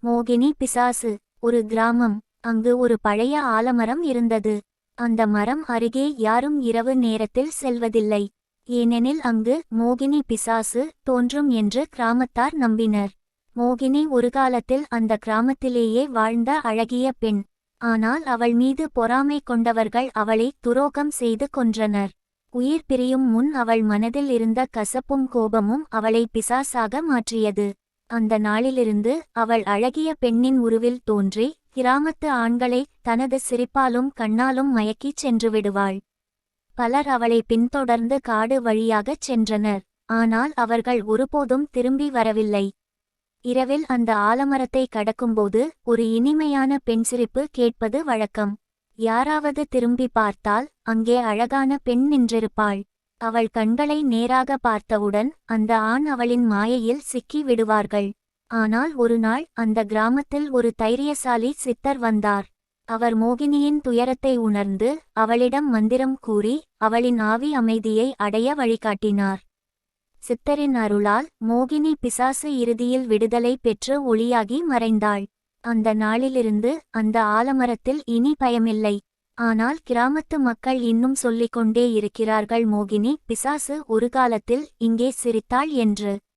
மோகினி பிசாசு. ஒரு கிராமம். அங்கு ஒரு பழைய ஆலமரம் இருந்தது. அந்த மரம் அருகே யாரும் இரவு நேரத்தில் செல்வதில்லை. ஏனெனில் அங்கு மோகினி பிசாசு தோன்றும் என்று கிராமத்தார் நம்பினர். மோகினி ஒரு காலத்தில் அந்த கிராமத்திலேயே வாழ்ந்த அழகிய பெண். ஆனால் அவள் மீது பொறாமை கொண்டவர்கள் அவளை துரோகம் செய்து கொன்றனர். உயிர் பிரியும் முன் அவள் மனதில் இருந்த கசப்பும் கோபமும் அவளை பிசாசாக மாற்றியது. அந்த நாளிலிருந்து அவள் அழகிய பெண்ணின் உருவில் தோன்றி கிராமத்து ஆண்களை தனது சிரிப்பாலும் கண்ணாலும் மயக்கிச் சென்றுவிடுவாள். பலர் அவளை பின்தொடர்ந்து காடு வழியாகச் சென்றனர். ஆனால் அவர்கள் ஒருபோதும் திரும்பி வரவில்லை. இரவில் அந்த ஆலமரத்தை கடக்கும்போது ஒரு இனிமையான பெண் சிரிப்பு கேட்பது வழக்கம். யாராவது திரும்பி பார்த்தால் அங்கே அழகான பெண் நின்றிருப்பாள். அவள் கண்களை நேராக பார்த்தவுடன் அந்த ஆண் அவளின் மாயையில் சிக்கி விடுவார்கள். ஆனால் ஒரு நாள் அந்த கிராமத்தில் ஒரு தைரியசாலி சித்தர் வந்தார். அவர் மோகினியின் துயரத்தை உணர்ந்து அவளிடம் மந்திரம் கூறி அவளின் ஆவி அமைதியை அடைய வழிகாட்டினார். சித்தரின் அருளால் மோகினி பிசாசு இறுதியில் விடுதலை பெற்று ஒளியாகி மறைந்தாள். அந்த நாளிலிருந்து அந்த ஆலமரத்தில் இனி பயமில்லை. ஆனால் கிராமத்து மக்கள் இன்னும் சொல்லிக்கொண்டே இருக்கிறார்கள், மோகினி பிசாசு ஒரு காலத்தில் இங்கே சிரித்தாள் என்று.